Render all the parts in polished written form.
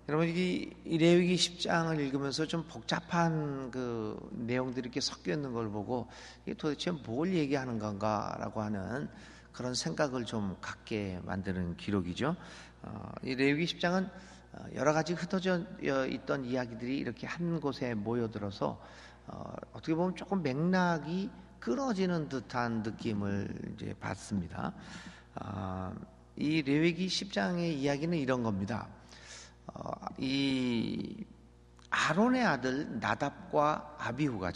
여러분, 이 레위기 10장을 읽으면서 좀 복잡한 그 내용들이 이렇게 섞여 있는 걸 보고 이게 도대체 뭘 얘기하는 건가라고 하는 그런 생각을 좀 갖게 만드는 기록이죠. 이 레위기 10장은 여러 가지 흩어져 있던 이야기들이 이렇게 한 곳에 모여들어서 어떻게 보면 조금 맥락이 끊어지는 듯한 느낌을 이제 받습니다. 이 레위기 10장의 이야기는 이런 겁니다. 이 아론의 아들 나답과 아비후가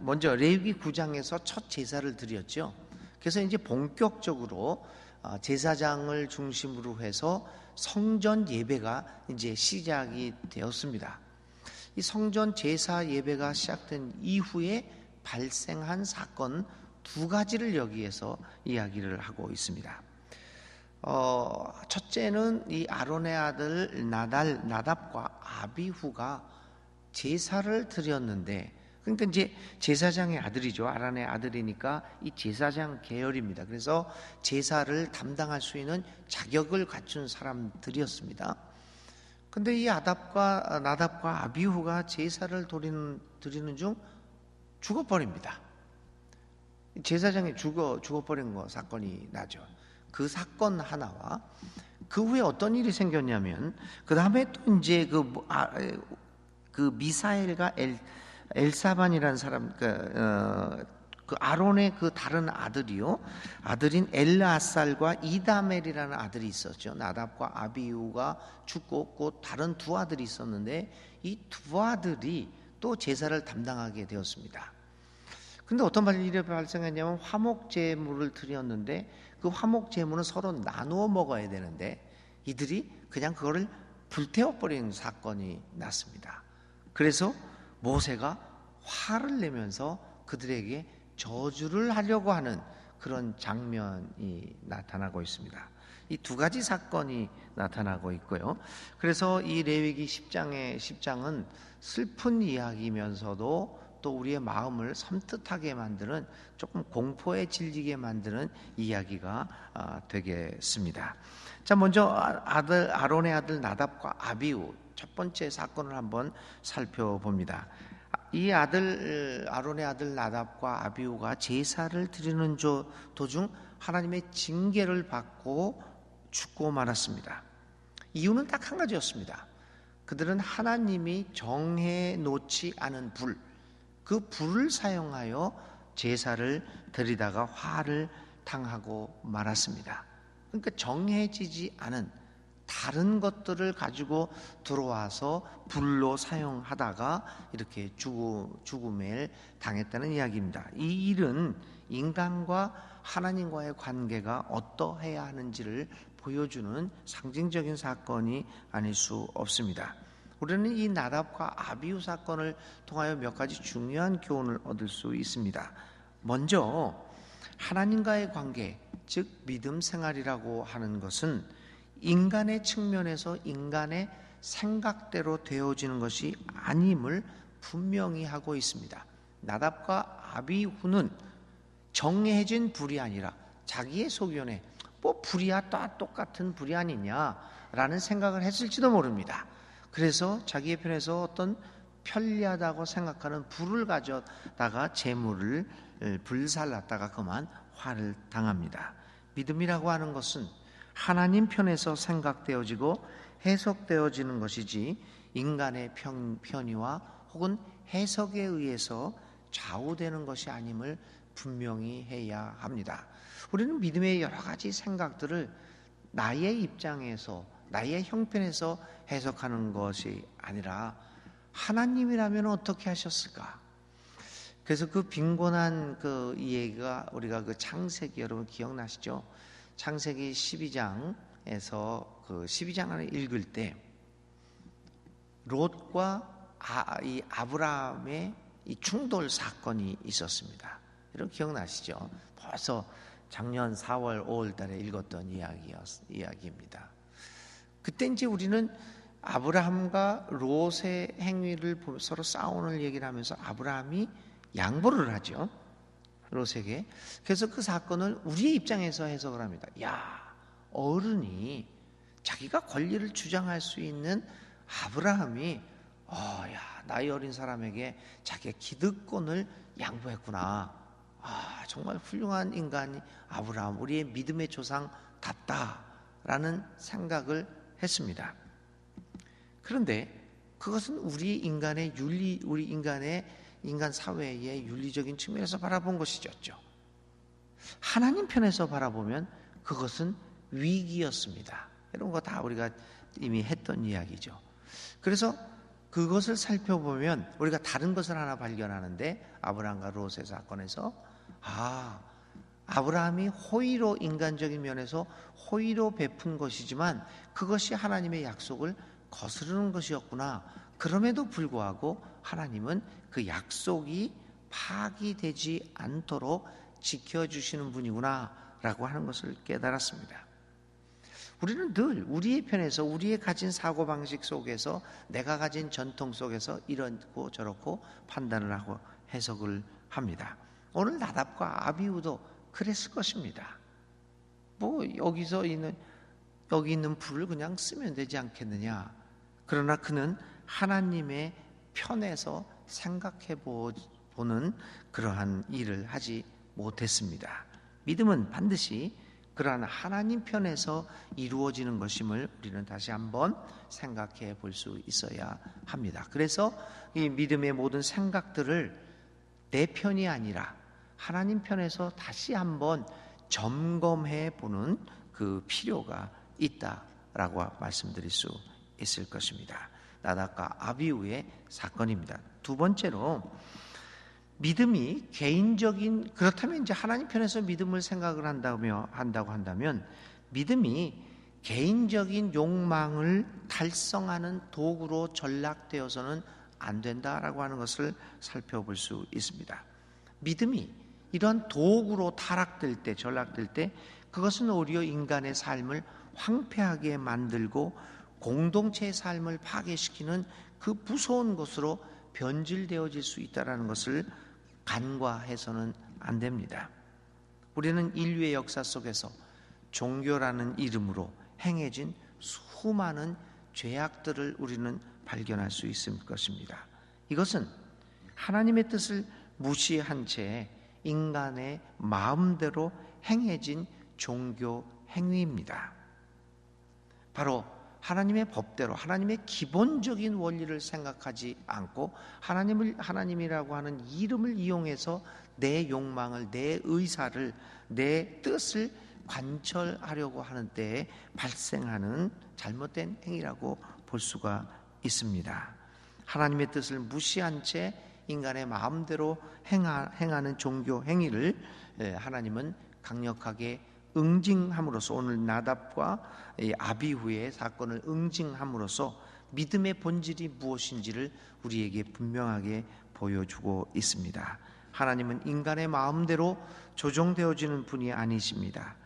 먼저 레위기 9장에서 첫 제사를 드렸죠. 그래서 이제 본격적으로 제사장을 중심으로 해서 성전 예배가 이제 시작이 되었습니다. 이 성전 제사 예배가 시작된 이후에 발생한 사건 두 가지를 여기에서 이야기를 하고 있습니다. 첫째는 이 아론의 아들 나답과 아비후가 제사를 드렸는데, 그러니까 이제 제사장의 아들이죠. 아론의 아들이니까 이 제사장 계열입니다. 그래서 제사를 담당할 수 있는 자격을 갖춘 사람들이었습니다. 근데 이 나답과 아비후가 제사를 드리는 중 죽어버립니다. 제사장이 죽어버린 사건이 나죠. 그 사건 하나와 그 후에 어떤 일이 생겼냐면, 그 다음에 또 이제 그 미사엘과 엘사반이라는 사람, 그 아론의 그 다른 아들인 엘르아살과 이다멜이라는 아들이 있었죠. 나답과 아비후가 죽고 그 다른 두 아들이 있었는데 이 두 아들이 또 제사를 담당하게 되었습니다. 근데 어떤 일이 발생했냐면, 화목 제물을 드렸는데 그 화목 제물은 서로 나누어 먹어야 되는데 이들이 그냥 그거를 불태워버리는 사건이 났습니다. 그래서 모세가 화를 내면서 그들에게 저주를 하려고 하는 그런 장면이 나타나고 있습니다. 이 두 가지 사건이 나타나고 있고요. 그래서 이 레위기 10장은 슬픈 이야기면서도 또 우리의 마음을 섬뜩하게 만드는, 조금 공포에 질리게 만드는 이야기가 되겠습니다. 자, 먼저 아론의 아들 나답과 아비후 첫 번째 사건을 한번 살펴봅니다. 이 아론의 아들 나답과 아비후가 제사를 드리는 도중 하나님의 징계를 받고 죽고 말았습니다. 이유는 딱 한 가지였습니다. 그들은 하나님이 정해 놓지 않은 그 불을 사용하여 제사를 드리다가 화를 당하고 말았습니다. 그러니까 정해지지 않은 다른 것들을 가지고 들어와서 불로 사용하다가 이렇게 죽음을 당했다는 이야기입니다. 이 일은 인간과 하나님과의 관계가 어떠해야 하는지를 보여주는 상징적인 사건이 아닐 수 없습니다. 우리는 이 나답과 아비후 사건을 통하여 몇 가지 중요한 교훈을 얻을 수 있습니다. 먼저 하나님과의 관계, 즉 믿음 생활이라고 하는 것은 인간의 측면에서 인간의 생각대로 되어지는 것이 아님을 분명히 하고 있습니다. 나답과 아비후는 정해진 불이 아니라 자기의 소견에 불이야 다 똑같은 불이 아니냐라는 생각을 했을지도 모릅니다. 그래서 자기의 편에서 어떤 편리하다고 생각하는 불을 가져다가 재물을 불살랐다가 그만 화를 당합니다. 믿음이라고 하는 것은 하나님 편에서 생각되어지고 해석되어지는 것이지 인간의 편의와 혹은 해석에 의해서 좌우되는 것이 아님을 분명히 해야 합니다. 우리는 믿음의 여러 가지 생각들을 나의 입장에서, 나의 형편에서 해석하는 것이 아니라 하나님이라면 어떻게 하셨을까? 그래서 그 빈곤한 그 얘기가 우리가 그 창세기, 여러분 기억나시죠? 창세기 12장에서 그 12장을 읽을 때 롯과 이 아브라함의 이 충돌 사건이 있었습니다. 여러분 기억나시죠? 벌써 작년 4월 5월 달에 읽었던 이야기입니다. 그때 이제 우리는 아브라함과 롯의 행위를 서로 싸우는 얘기를 하면서 아브라함이 양보를 하죠, 롯에게. 그래서 그 사건을 우리의 입장에서 해석을 합니다. 야, 어른이 자기가 권리를 주장할 수 있는 아브라함이 나이 어린 사람에게 자기의 기득권을 양보했구나. 정말 훌륭한 인간이 아브라함, 우리의 믿음의 조상답다라는 생각을 했습니다. 그런데 그것은 우리 인간의 우리 인간 사회의 윤리적인 측면에서 바라본 것이었죠. 하나님 편에서 바라보면 그것은 위기였습니다. 이런 거 다 우리가 이미 했던 이야기죠. 그래서 그것을 살펴보면 우리가 다른 것을 하나 발견하는데, 아브라함과 롯의 사건에서 아브라함이 호의로, 인간적인 면에서 호의로 베푼 것이지만 그것이 하나님의 약속을 거스르는 것이었구나. 그럼에도 불구하고 하나님은 그 약속이 파기되지 않도록 지켜주시는 분이구나 라고 하는 것을 깨달았습니다. 우리는 늘 우리의 편에서, 우리의 가진 사고방식 속에서, 내가 가진 전통 속에서 이렇고 저렇고 판단을 하고 해석을 합니다. 오늘 나답과 아비후도 그랬을 것입니다. 여기 있는 불을 그냥 쓰면 되지 않겠느냐. 그러나 그는 하나님의 편에서 생각해 보는 그러한 일을 하지 못했습니다. 믿음은 반드시 그러한 하나님 편에서 이루어지는 것임을 우리는 다시 한번 생각해 볼 수 있어야 합니다. 그래서 이 믿음의 모든 생각들을 내 편이 아니라 하나님 편에서 다시 한번 점검해 보는 그 필요가 있다라고 말씀드릴 수 있을 것입니다. 나답과 아비후의 사건입니다. 두 번째로, 믿음이 개인적인, 그렇다면 이제 하나님 편에서 믿음을 생각을 한다고 한다면 믿음이 개인적인 욕망을 달성하는 도구로 전락되어서는 안 된다라고 하는 것을 살펴볼 수 있습니다. 믿음이 이런 도구로 전락될 때 그것은 오히려 인간의 삶을 황폐하게 만들고 공동체의 삶을 파괴시키는 그 무서운 것으로 변질되어질 수 있다는 것을 간과해서는 안 됩니다. 우리는 인류의 역사 속에서 종교라는 이름으로 행해진 수많은 죄악들을 우리는 발견할 수 있을 것입니다. 이것은 하나님의 뜻을 무시한 채 인간의 마음대로 행해진 종교 행위입니다. 바로 하나님의 법대로, 하나님의 기본적인 원리를 생각하지 않고 하나님이라고 하는 이름을 이용해서 내 욕망을, 내 의사를, 내 뜻을 관철하려고 하는 때에 발생하는 잘못된 행위라고 볼 수가 있습니다. 하나님의 뜻을 무시한 채 인간의 마음대로 행하는 종교 행위를 하나님은 강력하게 응징함으로써, 오늘 나답과 아비후의 사건을 응징함으로써 믿음의 본질이 무엇인지를 우리에게 분명하게 보여주고 있습니다. 하나님은 인간의 마음대로 조종되어지는 분이 아니십니다.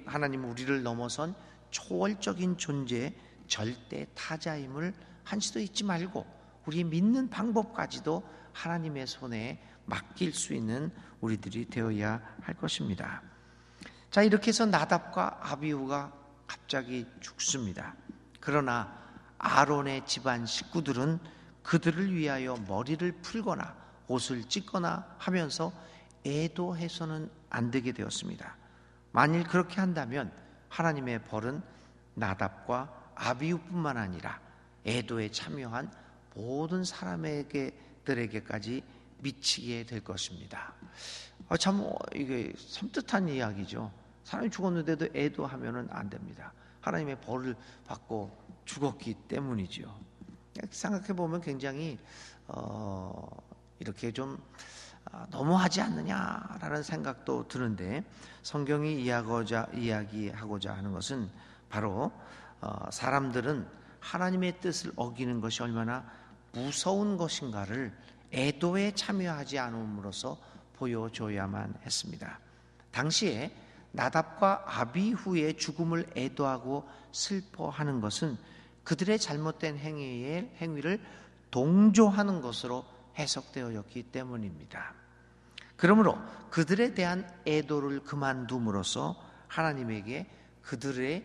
하나님은 우리를 넘어선 초월적인 존재, 절대 타자임을 한시도 잊지 말고 우리 믿는 방법까지도 하나님의 손에 맡길 수 있는 우리들이 되어야 할 것입니다. 자, 이렇게 해서 나답과 아비후가 갑자기 죽습니다. 그러나 아론의 집안 식구들은 그들을 위하여 머리를 풀거나 옷을 찢거나 하면서 애도해서는 안 되게 되었습니다. 만일 그렇게 한다면 하나님의 벌은 나답과 아비후뿐만 아니라 애도에 참여한 모든 사람들에게까지 미치게 될 것입니다. 참 이게 섬뜩한 이야기죠. 사람이 죽었는데도 애도하면은 안 됩니다. 하나님의 벌을 받고 죽었기 때문이죠. 생각해 보면 굉장히 이렇게 좀 너무하지 않느냐라는 생각도 드는데, 성경이 이야기하고자 하는 것은 바로 사람들은 하나님의 뜻을 어기는 것이 얼마나 무서운 것인가를 애도에 참여하지 않음으로써 보여줘야만 했습니다. 당시에 나답과 아비후의 죽음을 애도하고 슬퍼하는 것은 그들의 잘못된 행위를 동조하는 것으로 해석되어졌기 때문입니다. 그러므로 그들에 대한 애도를 그만둠으로써 하나님에게 그들의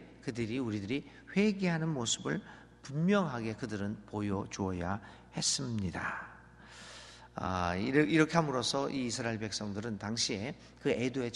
우리들이 회개하는 모습을 분명하게 그들은 보여주어야 했습니다. 이렇게 함으로써 이 이스라엘 백성들은 당시에 그 애도에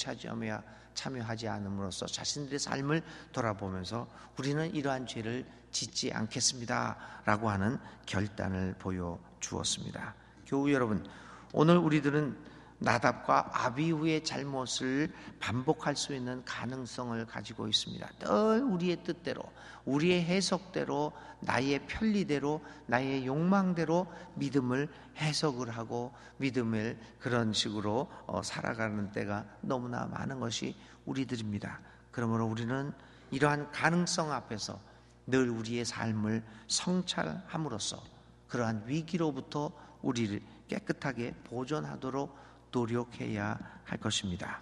참여하지 않음으로써 자신들의 삶을 돌아보면서 우리는 이러한 죄를 짓지 않겠습니다 라고 하는 결단을 보여주었습니다. 교우 여러분, 오늘 우리들은 나답과 아비후의 잘못을 반복할 수 있는 가능성을 가지고 있습니다. 늘 우리의 뜻대로, 우리의 해석대로, 나의 편리대로, 나의 욕망대로 믿음을 해석을 하고 믿음을 그런 식으로 살아가는 때가 너무나 많은 것이 우리들입니다. 그러므로 우리는 이러한 가능성 앞에서 늘 우리의 삶을 성찰함으로써 그러한 위기로부터 우리를 깨끗하게 보존하도록 노력해야 할 것입니다.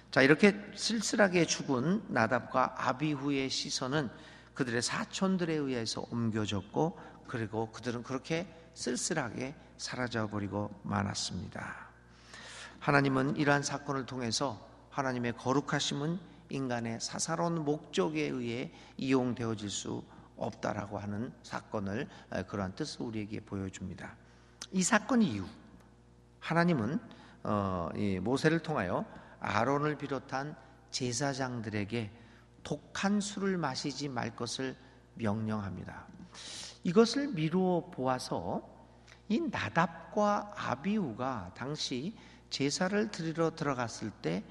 자, 이렇게 쓸쓸하게 죽은 나답과 아비후의 시선은 그들의 사촌들에 의해서 옮겨졌고, 그리고 그들은 그렇게 쓸쓸하게 사라져버리고 말았습니다. 하나님은 이러한 사건을 통해서 하나님의 거룩하심은 인간의 사사로운 목적에 의해 이용되어질 수 없다라고 하는 사건을, 그러한 뜻을 우리에게 보여줍니다. 이 사건 이후 하나님은 이 모세를 통하여 아론을 비롯한 제사장들에게 독한 술을 마시지 말 것을 명령합니다. 이것을 미루어 보아서 이 나답과 아비후가 당시 제사를 드리러 들어갔을 때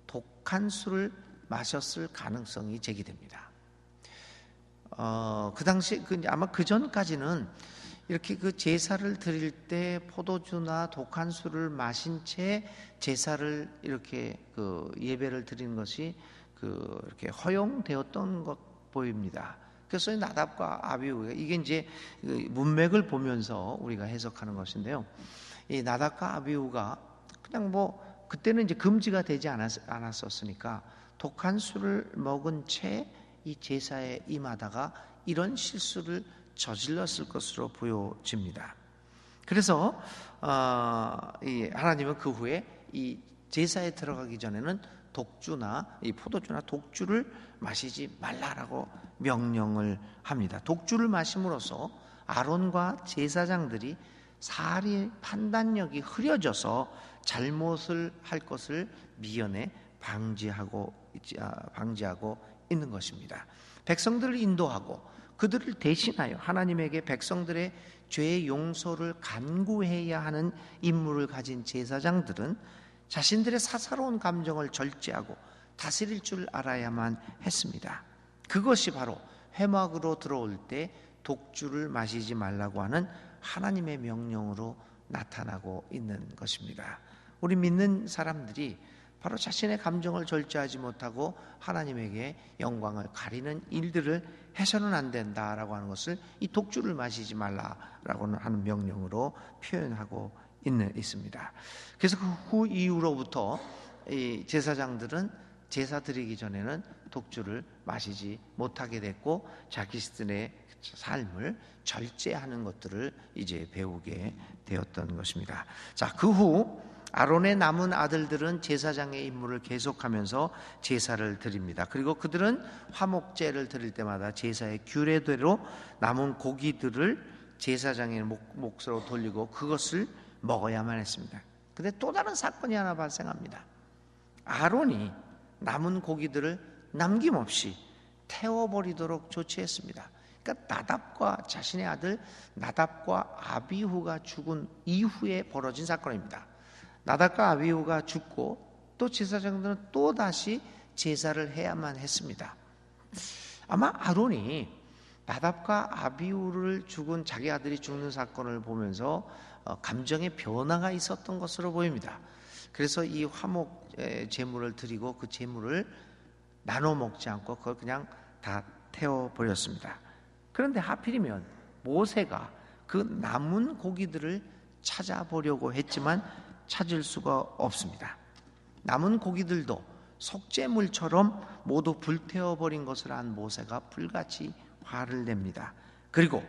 독한 술을 마셨을 가능성이 제기됩니다. 그 당시 아마 그 전까지는 이렇게 그 제사를 드릴 때 포도주나 독한 술을 마신 채 제사를 이렇게 그 예배를 드리는 것이 이렇게 허용되었던 것 보입니다. 그래서 나답과 아비후, 이게 이제 문맥을 보면서 우리가 해석하는 것인데요. 이 나답과 아비후가 그냥 그때는 이제 금지가 되지 않았었으니까 독한 술을 먹은 채 이 제사에 임하다가 이런 실수를 저질렀을 것으로 보여집니다. 그래서 이 하나님은 그 후에 이 제사에 들어가기 전에는 독주나 이 포도주나 독주를 마시지 말라라고 명령을 합니다. 독주를 마심으로써 아론과 제사장들이 사리 판단력이 흐려져서 잘못을 할 것을 미연에 방지하고 있는 것입니다. 백성들을 인도하고 그들을 대신하여 하나님에게 백성들의 죄의 용서를 간구해야 하는 임무를 가진 제사장들은 자신들의 사사로운 감정을 절제하고 다스릴 줄 알아야만 했습니다. 그것이 바로 회막으로 들어올 때 독주를 마시지 말라고 하는 하나님의 명령으로 나타나고 있는 것입니다. 우리 믿는 사람들이 바로 자신의 감정을 절제하지 못하고 하나님에게 영광을 가리는 일들을 해서는 안 된다라고 하는 것을 이 독주를 마시지 말라라고 하는 명령으로 표현하고 있습니다. 그래서 그 후 이후로부터 이 제사장들은 제사 드리기 전에는 독주를 마시지 못하게 됐고 자기들의 삶을 절제하는 것들을 이제 배우게 되었던 것입니다. 자, 그 후 아론의 남은 아들들은 제사장의 임무를 계속하면서 제사를 드립니다. 그리고 그들은 화목제를 드릴 때마다 제사의 규례대로 남은 고기들을 제사장의 몫으로 돌리고 그것을 먹어야만 했습니다. 그런데 또 다른 사건이 하나 발생합니다. 아론이 남은 고기들을 남김없이 태워버리도록 조치했습니다. 그러니까 나답과 자신의 아들 나답과 아비후가 죽은 이후에 벌어진 사건입니다. 나답과 아비후가 죽고 또 제사장들은 또 다시 제사를 해야만 했습니다. 아마 아론이 나답과 아비후를 죽은 자기 아들이 죽는 사건을 보면서 감정의 변화가 있었던 것으로 보입니다. 그래서 이 화목 제물을 드리고 그 제물을 나눠 먹지 않고 그걸 그냥 다 태워버렸습니다. 그런데 하필이면 모세가 그 남은 고기들을 찾아보려고 했지만 찾을 수가 없습니다. 남은 고기들도 속죄물처럼 모두 불태워버린 것을 안 모세가 불같이 화를 냅니다. 그리고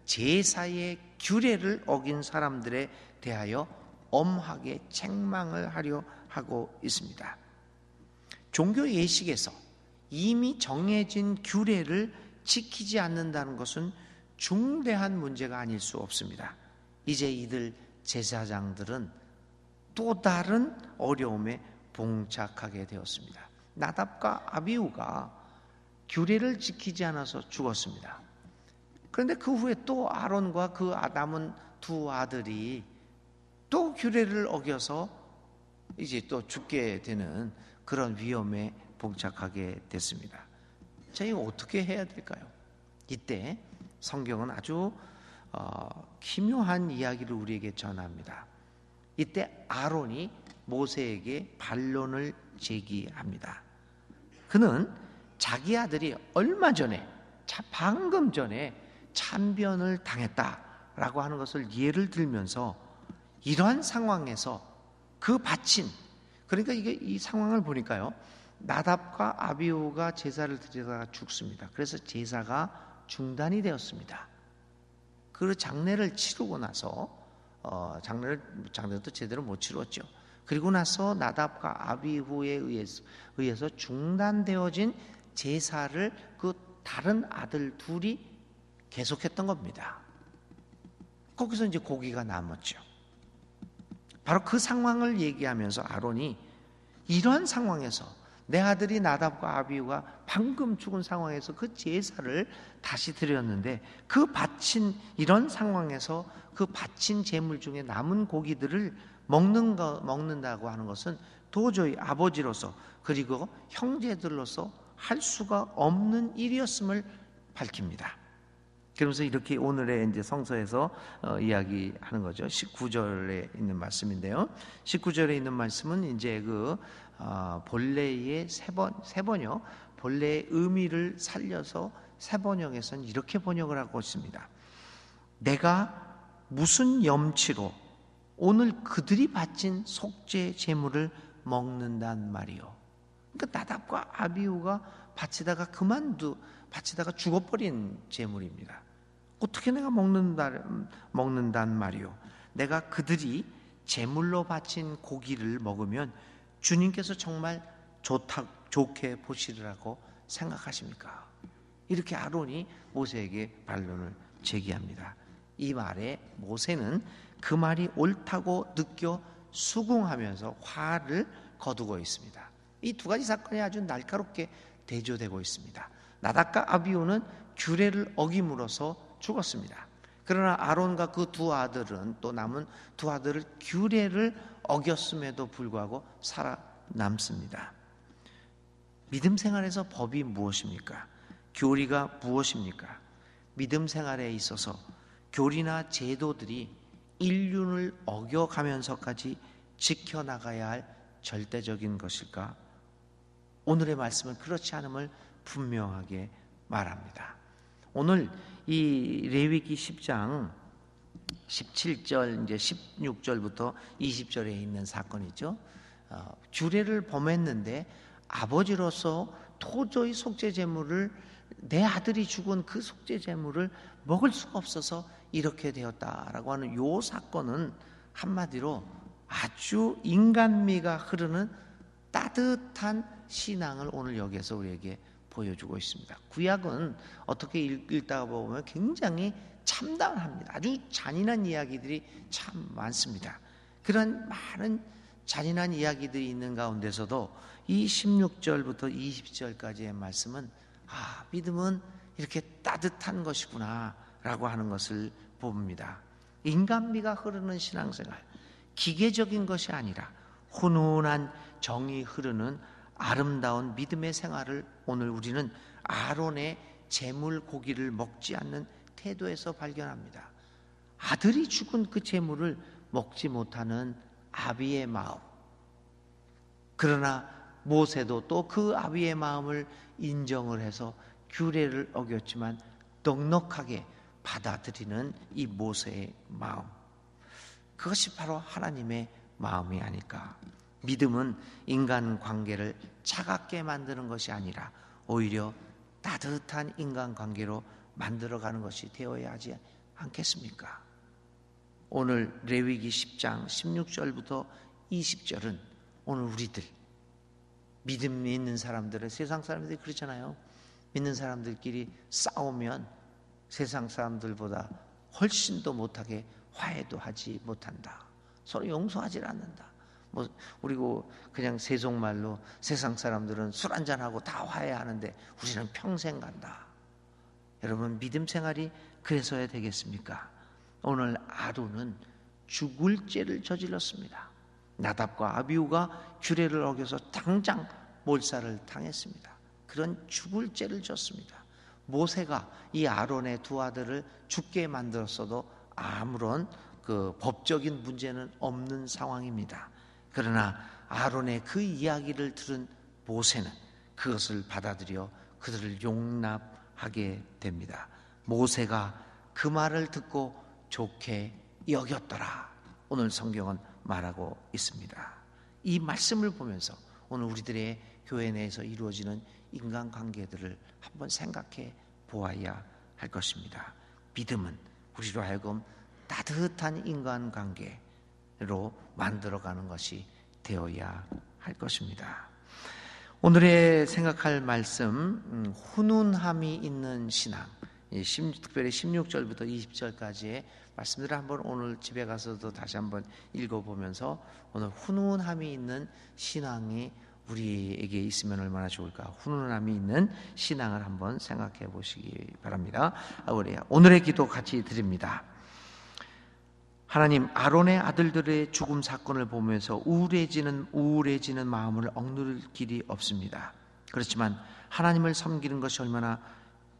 제사의 규례를 어긴 사람들에 대하여 엄하게 책망을 하려 하고 있습니다. 종교 예식에서 이미 정해진 규례를 지키지 않는다는 것은 중대한 문제가 아닐 수 없습니다. 이제 이들 제사장들은 또 다른 어려움에 봉착하게 되었습니다. 나답과 아비후가 규례를 지키지 않아서 죽었습니다. 그런데 그 후에 또 아론과 그 남은 두 아들이 또 규례를 어겨서 이제 또 죽게 되는 그런 위험에 봉착하게 됐습니다. 자, 이거 어떻게 해야 될까요? 이때 성경은 아주 기묘한 이야기를 우리에게 전합니다. 이때 아론이 모세에게 반론을 제기합니다. 그는 자기 아들이 얼마 전에, 방금 전에 참변을 당했다라고 하는 것을 예를 들면서 이러한 상황에서 그 바친, 그러니까 이 상황을 보니까요, 나답과 아비후가 제사를 드리다가 죽습니다. 그래서 제사가 중단이 되었습니다. 그 장례를 치르고 나서 장례도 제대로 못 치렀죠. 그리고 나서 나답과 아비후에 의해서 중단되어진 제사를 그 다른 아들 둘이 계속했던 겁니다. 거기서 이제 고기가 남았죠. 바로 그 상황을 얘기하면서 아론이 이러한 상황에서 내 아들이 나답과 아비후가 방금 죽은 상황에서 그 제사를 다시 드렸는데 그 바친 이런 상황에서 그 바친 제물 중에 남은 고기들을 먹는다고 하는 것은 도저히 아버지로서 그리고 형제들로서 할 수가 없는 일이었음을 밝힙니다. 그러면서 이렇게 오늘의 이제 성서에서 이야기하는 거죠. 19절에 있는 말씀인데요. 19절에 있는 말씀은 이제 본래의 세 번역, 본래의 의미를 살려서 세 번역에서는 이렇게 번역을 하고 있습니다. 내가 무슨 염치로 오늘 그들이 바친 속죄 제물을 먹는단 말이요. 그러니까 나답과 아비후가 바치다가 죽어버린 제물입니다. 어떻게 내가 먹는단 말이요. 내가 그들이 제물로 바친 고기를 먹으면 주님께서 정말 좋게 보시리라고 생각하십니까? 이렇게 아론이 모세에게 반론을 제기합니다. 이 말에 모세는 그 말이 옳다고 느껴 수긍하면서 화를 거두고 있습니다. 이 두 가지 사건이 아주 날카롭게 대조되고 있습니다. 나답과 아비후는 규례를 어김으로써 죽었습니다. 그러나 아론과 그 두 아들은 또 남은 두 아들을 규례를 어겼음에도 불구하고 살아남습니다. 믿음 생활에서 법이 무엇입니까? 교리가 무엇입니까? 믿음 생활에 있어서 교리나 제도들이 인륜을 어겨가면서까지 지켜나가야 할 절대적인 것일까? 오늘의 말씀은 그렇지 않음을 분명하게 말합니다. 오늘 이 레위기 10장 17절 이제 16절부터 20절에 있는 사건이죠. 규례를 범했는데 아버지로서 도저히 속죄 제물을 내 아들이 죽은 그 속죄 제물을 먹을 수가 없어서 이렇게 되었다라고 하는 요 사건은 한마디로 아주 인간미가 흐르는 따뜻한 신앙을 오늘 여기에서 우리에게 보여주고 있습니다. 구약은 어떻게 읽다 보면 굉장히 참담합니다. 아주 잔인한 이야기들이 참 많습니다. 그런 많은 잔인한 이야기들이 있는 가운데서도 이 16절부터 20절까지의 말씀은 믿음은 이렇게 따뜻한 것이구나 라고 하는 것을 봅니다. 인간미가 흐르는 신앙생활, 기계적인 것이 아니라 훈훈한 정이 흐르는 아름다운 믿음의 생활을 오늘 우리는 아론의 제물 고기를 먹지 않는 태도에서 발견합니다. 아들이 죽은 그 제물을 먹지 못하는 아비의 마음, 그러나 모세도 또 그 아비의 마음을 인정을 해서 규례를 어겼지만 넉넉하게 받아들이는 이 모세의 마음, 그것이 바로 하나님의 마음이 아닐까. 믿음은 인간관계를 차갑게 만드는 것이 아니라 오히려 따뜻한 인간관계로 만들어가는 것이 되어야 하지 않겠습니까? 오늘 레위기 10장 16절부터 20절은 오늘 우리들 믿음이 있는 사람들은, 세상 사람들이 그렇잖아요. 믿는 사람들끼리 싸우면 세상 사람들보다 훨씬 더 못하게 화해도 하지 못한다. 서로 용서하지 않는다. 그리고 그냥 세속말로 세상 사람들은 술 한잔하고 다 화해하는데 우리는 평생 간다. 여러분, 믿음 생활이 그래서야 되겠습니까? 오늘 아론은 죽을 죄를 저질렀습니다. 나답과 아비후가 규례를 어겨서 당장 몰살을 당했습니다. 그런 죽을 죄를 졌습니다. 모세가 이 아론의 두 아들을 죽게 만들었어도 아무런 법적인 문제는 없는 상황입니다. 그러나 아론의 그 이야기를 들은 모세는 그것을 받아들여 그들을 용납하게 됩니다. 모세가 그 말을 듣고 좋게 여겼더라. 오늘 성경은 말하고 있습니다. 이 말씀을 보면서 오늘 우리들의 교회 내에서 이루어지는 인간관계들을 한번 생각해 보아야 할 것입니다. 믿음은 우리로 하여금 따뜻한 인간관계로 만들어가는 것이 되어야 할 것입니다. 오늘의 생각할 말씀, 훈훈함이 있는 신앙, 특별히 16절부터 20절까지의 말씀들을 한번 오늘 집에 가서도 다시 한번 읽어보면서 오늘 훈훈함이 있는 신앙이 우리에게 있으면 얼마나 좋을까. 훈훈함이 있는 신앙을 한번 생각해 보시기 바랍니다. 우리 오늘의 기도 같이 드립니다. 하나님, 아론의 아들들의 죽음 사건을 보면서 우울해지는 마음을 억누를 길이 없습니다. 그렇지만 하나님을 섬기는 것이 얼마나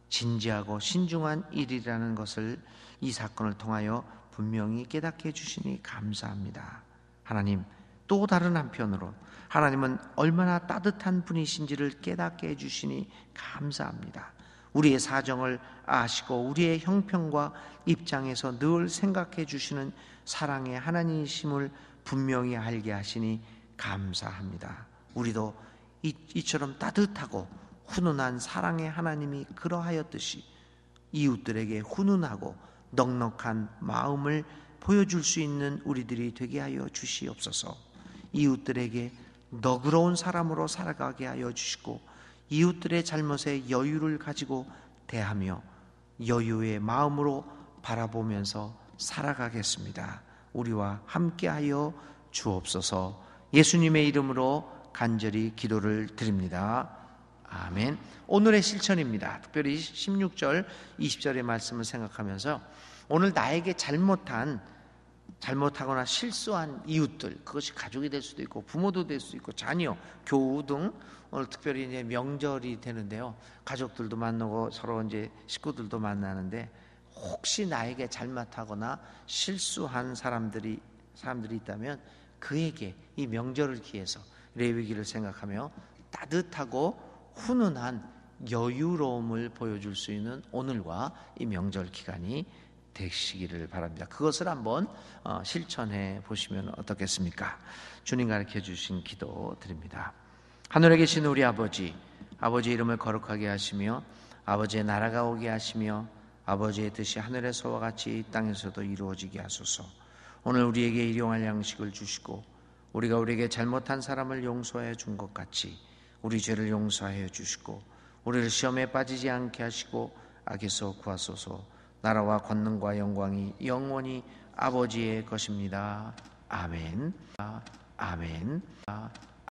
진지하고 신중한 일이라는 것을 이 사건을 통하여 분명히 깨닫게 해주시니 감사합니다. 하나님, 또 다른 한편으로 하나님은 얼마나 따뜻한 분이신지를 깨닫게 해주시니 감사합니다. 우리의 사정을 아시고 우리의 형편과 입장에서 늘 생각해 주시는 사랑의 하나님이심을 분명히 알게 하시니 감사합니다. 우리도 이처럼 따뜻하고 훈훈한 사랑의 하나님이 그러하였듯이 이웃들에게 훈훈하고 넉넉한 마음을 보여줄 수 있는 우리들이 되게 하여 주시옵소서. 이웃들에게 너그러운 사람으로 살아가게 하여 주시고 이웃들의 잘못에 여유를 가지고 대하며 여유의 마음으로 바라보면서 살아가겠습니다. 우리와 함께하여 주옵소서. 예수님의 이름으로 간절히 기도를 드립니다. 아멘. 오늘의 실천입니다. 특별히 16절, 20절의 말씀을 생각하면서 오늘 나에게 잘못하거나 실수한 이웃들, 그것이 가족이 될 수도 있고 부모도 될 수 있고 자녀, 교우 등 오늘 특별히 이제 명절이 되는데요. 가족들도 만나고 서로 이제 식구들도 만나는데 혹시 나에게 잘못하거나 실수한 사람들이 있다면 그에게 이 명절을 기해서 레위기를 생각하며 따뜻하고 훈훈한 여유로움을 보여줄 수 있는 오늘과 이 명절 기간이 되시기를 바랍니다. 그것을 한번 실천해 보시면 어떻겠습니까? 주님 가르쳐 주신 기도 드립니다. 하늘에 계신 우리 아버지, 아버지의 이름을 거룩하게 하시며 아버지의 나라가 오게 하시며 아버지의 뜻이 하늘에서와 같이 이 땅에서도 이루어지게 하소서. 오늘 우리에게 일용할 양식을 주시고 우리가 우리에게 잘못한 사람을 용서해 준 것 같이 우리 죄를 용서하여 주시고 우리를 시험에 빠지지 않게 하시고 악에서 구하소서. 나라와 권능과 영광이 영원히 아버지의 것입니다. 아멘. 아멘.